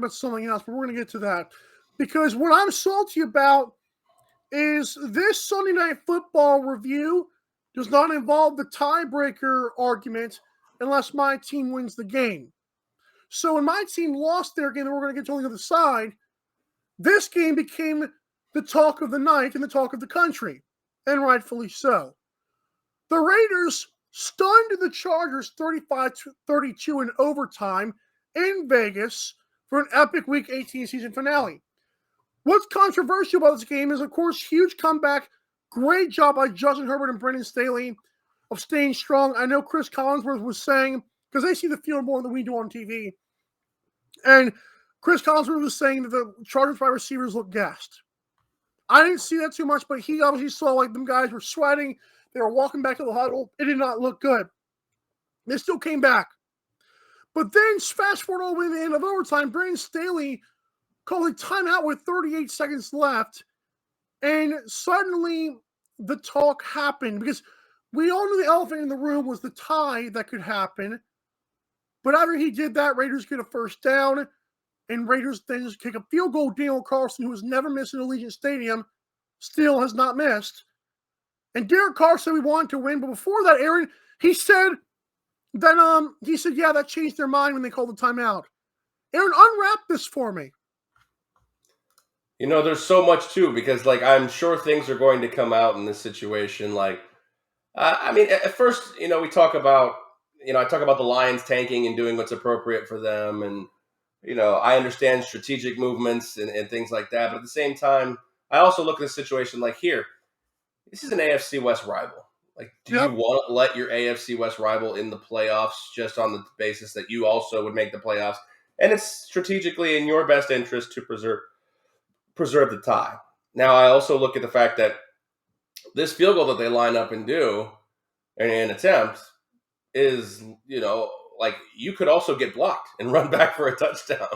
about something else, but we're going to get to that. Because what I'm salty about is this Sunday Night Football review does not involve the tiebreaker argument unless my team wins the game. So when my team lost their game that we're going to get to on the other side, this game became the talk of the night and the talk of the country, and rightfully so. The Raiders stunned the Chargers 35-32 in overtime in Vegas for an epic Week 18 season finale. What's controversial about this game is, of course, huge comeback. Great job by Justin Herbert and Brandon Staley of staying strong. I know Chris Collinsworth was saying, because they see the field more than we do on TV, and Chris Collinsworth was saying that the Chargers wide receivers look gassed. I didn't see that too much, but he obviously saw like them guys were sweating. They were walking back to the huddle. It did not look good. They still came back. But then, fast forward all the way to the end of overtime, Brandon Staley called a timeout with 38 seconds left. And suddenly, the talk happened. Because we all knew the elephant in the room was the tie that could happen. But after he did that, Raiders get a first down. And Raiders then just kick a field goal. Daniel Carlson, who has never missed in Allegiant Stadium, still has not missed. And Derek Carr said we wanted to win. But before that, Aaron, he said that yeah, that changed their mind when they called the timeout. Aaron, unwrap this for me. You know, there's so much too, because like I'm sure things are going to come out in this situation. Like, I mean, at first, you know, we talk about, you know, I talk about the Lions tanking and doing what's appropriate for them, and you know, I understand strategic movements and things like that. But at the same time, I also look at the situation like here. This is an AFC West rival. Like, do you want to let your AFC West rival in the playoffs just on the basis that you also would make the playoffs? And it's strategically in your best interest to preserve the tie. Now, I also look at the fact that this field goal that they line up and do and attempt is, you know, like you could also get blocked and run back for a touchdown.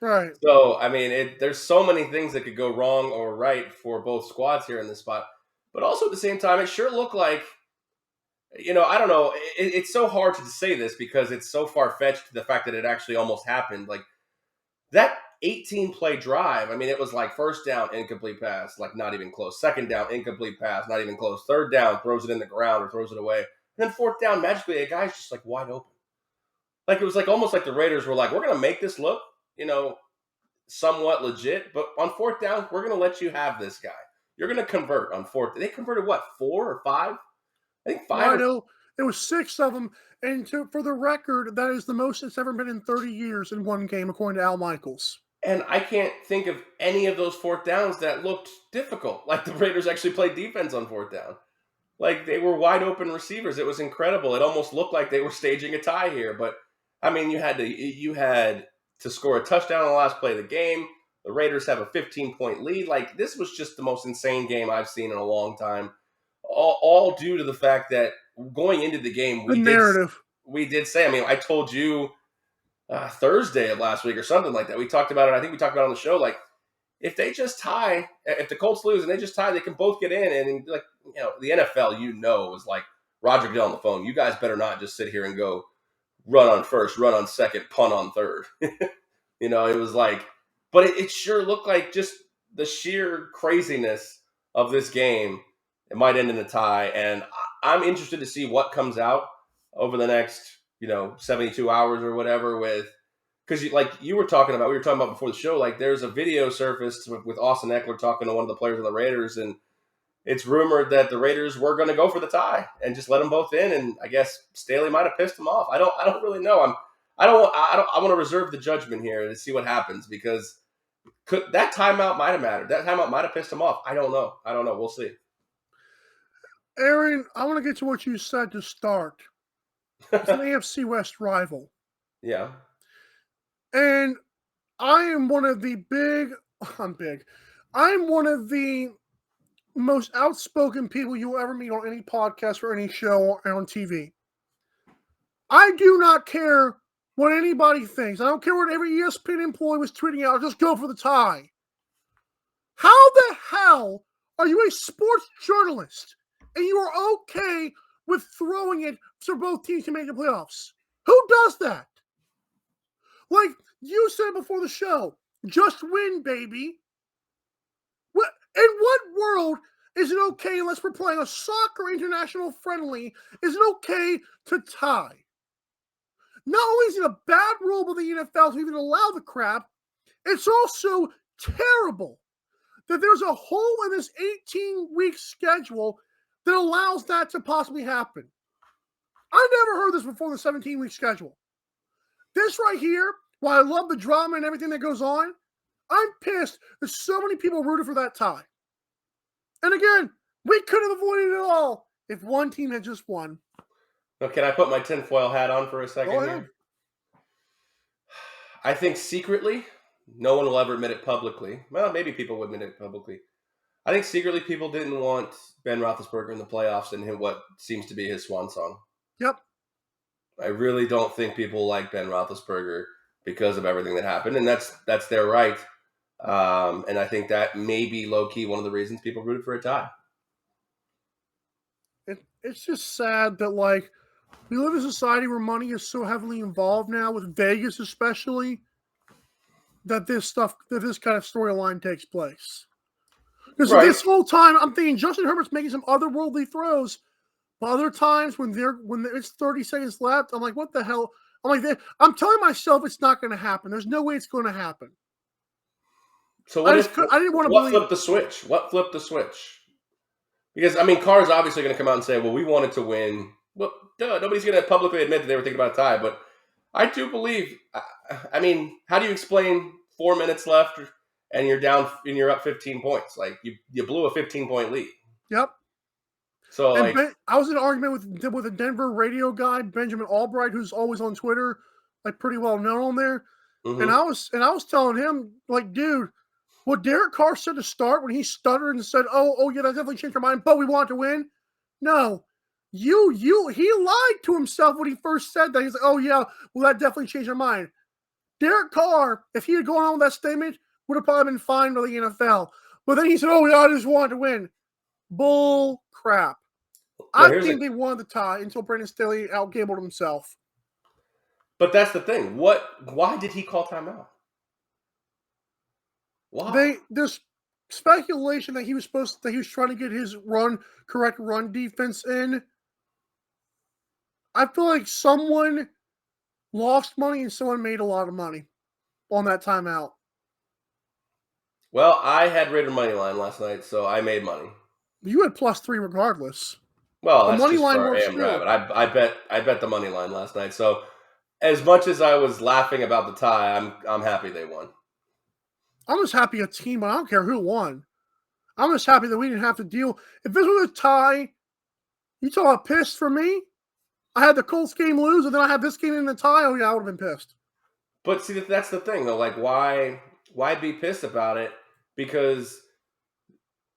Right. So, I mean, there's so many things that could go wrong or right for both squads here in this spot. But also at the same time, it sure looked like, you know, I don't know. It's so hard to say this because it's so far-fetched to the fact that it actually almost happened. Like, that 18-play drive, I mean, it was like first down, incomplete pass, like not even close. Second down, incomplete pass, not even close. Third down, throws it in the ground or throws it away. And then fourth down, magically, a guy's just like wide open. Like, it was like almost like the Raiders were like, we're going to make this look, you know, somewhat legit. But on fourth down, we're going to let you have this guy. You're going to convert on fourth. They converted, what, 4 or 5? I think 5. I know. It was 6 of them. And for the record, that is the most it's ever been in 30 years in one game, according to Al Michaels. And I can't think of any of those fourth downs that looked difficult. Like the Raiders actually played defense on fourth down. Like they were wide open receivers. It was incredible. It almost looked like they were staging a tie here. But, I mean, you had to score a touchdown on the last play of the game. The Raiders have a 15-point lead. Like, this was just the most insane game I've seen in a long time. All due to the fact that going into the game, we did say, I mean, I told you Thursday of last week or something like that. We talked about it. I think we talked about it on the show. Like, if they just tie, if the Colts lose and they just tie, they can both get in. And like, you know, the NFL, you know, was like Roger Goodell on the phone. You guys better not just sit here and go run on first, run on second, punt on third. You know, it was like, but it sure looked like just the sheer craziness of this game. It might end in a tie, and I'm interested to see what comes out over the next, you know, 72 hours or whatever with, because like we were talking about before the show, like there's a video surfaced with Austin Eckler talking to one of the players of the Raiders, and it's rumored that the Raiders were going to go for the tie and just let them both in, and I guess Staley might have pissed them off. I don't really know. I want to reserve the judgment here to see what happens, because that timeout might have mattered. That timeout might have pissed him off. I don't know. We'll see. Aaron, I want to get to what you said to start. It's an AFC West rival. Yeah. And I am one of the I'm one of the most outspoken people you'll ever meet on any podcast or any show or on TV. I do not care what anybody thinks. I don't care what every ESPN employee was tweeting out. Just go for the tie. How the hell are you a sports journalist and you are okay with throwing it so both teams can make the playoffs? Who does that? Like you said before the show, just win, baby. In what world is it okay, unless we're playing a soccer international friendly, is it okay to tie? Not only is it a bad rule by the NFL to even allow the crap, it's also terrible that there's a hole in this 18-week schedule that allows that to possibly happen. I never heard this before the 17-week schedule. This right here, while I love the drama and everything that goes on, I'm pissed that so many people rooted for that tie. And again, we could have avoided it all if one team had just won. Now, can I put my tinfoil hat on for a second Go ahead. here? I think secretly, no one will ever admit it publicly. Well, maybe people would admit it publicly. I think secretly people didn't want Ben Roethlisberger in the playoffs and what seems to be his swan song. Yep. I really don't think people like Ben Roethlisberger because of everything that happened, and that's their right. And I think that may be low-key one of the reasons people rooted for a tie. It's just sad that, like, we live in a society where money is so heavily involved now, with Vegas especially, that this kind of storyline takes place. Because Right. this whole time, I'm thinking Justin Herbert's making some otherworldly throws, but other times when it's 30 seconds left, I'm like, what the hell? I'm telling myself it's not going to happen. There's no way it's going to happen. So I didn't want to believe. Flipped the switch? What flipped the switch? Because, I mean, Carr's obviously going to come out and say, well, we wanted to win. Well, duh, nobody's going to publicly admit that they were thinking about a tie, but I do believe, I mean, how do you explain 4 minutes left and you're up 15 points? Like, you blew a 15-point lead. Yep. So, I was in an argument with a Denver radio guy, Benjamin Albright, who's always on Twitter, like pretty well known on there. mm-hmm. And I was telling him, like, dude, what Derek Carr said to start when he stuttered and said, "Oh yeah, that definitely changed our mind, but we want to win." No, he lied to himself when he first said that. He's like, "Oh yeah, well that definitely changed our mind." Derek Carr, if he had gone on with that statement, would have probably been fined by the NFL. But then he said, "Oh yeah, I just wanted to win." Bull crap. I think they won the tie until Brandon Staley outgambled himself. But that's the thing. Why did he call timeout? Why? There's speculation that he was trying to get his correct run defense in. I feel like someone lost money and someone made a lot of money on that timeout. Well, I had Raider money line last night, so I made money. You had +3 regardless. Well, that's money line works too. But I bet the money line last night. So as much as I was laughing about the tie, I'm happy they won. I'm just happy a team, but I don't care who won. I'm just happy that we didn't have to deal. If this was a tie, you talk about pissed for me. I had the Colts game lose, and then I had this game in the tie. Oh yeah, I would have been pissed. But see, that's the thing though. Like, why be pissed about it? Because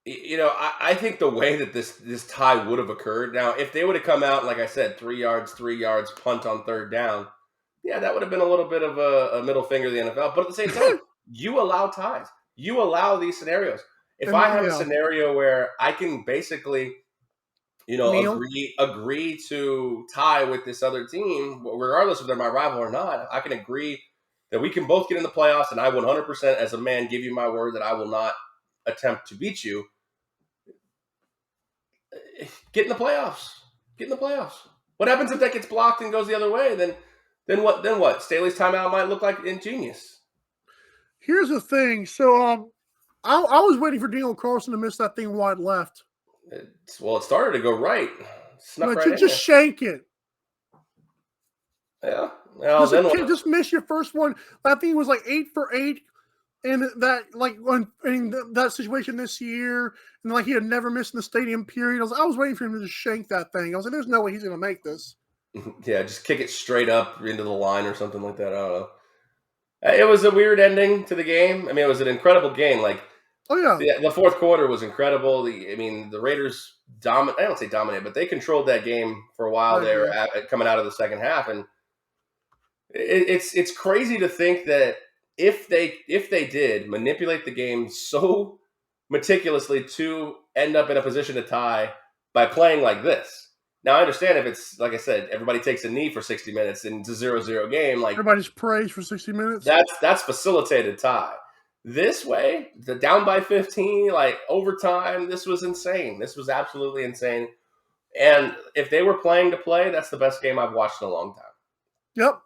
I think the way that this tie would have occurred. Now, if they would have come out, like I said, 3 yards, punt on third down, yeah, that would have been a little bit of a middle finger to the NFL. But at the same time, you allow ties. You allow these scenarios. If I have a scenario where I can basically, agree to tie with this other team, regardless if they're my rival or not, I can agree that we can both get in the playoffs, and I 100% as a man give you my word that I will not attempt to beat you. Get in the playoffs. What happens if that gets blocked and goes the other way? Then what? Staley's timeout might look like ingenious. Here's the thing. So I was waiting for Daniel Carlson to miss that thing wide left. It started to go right. Just shank it. Yeah. Well, just miss your first one. That thing was like 8 for 8. And that situation this year, and like he had never missed in the stadium period. I was waiting for him to just shank that thing. I was like, "There's no way he's going to make this." Yeah, just kick it straight up into the line or something like that. I don't know. It was a weird ending to the game. I mean, it was an incredible game. Like, oh yeah, the fourth quarter was incredible. The Raiders I don't say dominated, but they controlled that game for a while there, coming out of the second half, and it's crazy to think that. If they did manipulate the game so meticulously to end up in a position to tie by playing like this, Now I understand if it's like I said, everybody takes a knee for 60 minutes and it's a 0-0 game. Like Everybody's praised for 60 minutes. that's facilitated tie. This way, the down by 15, like overtime, this was insane. This was absolutely insane. And if they were playing to play, that's the best game I've watched in a long time. Yep.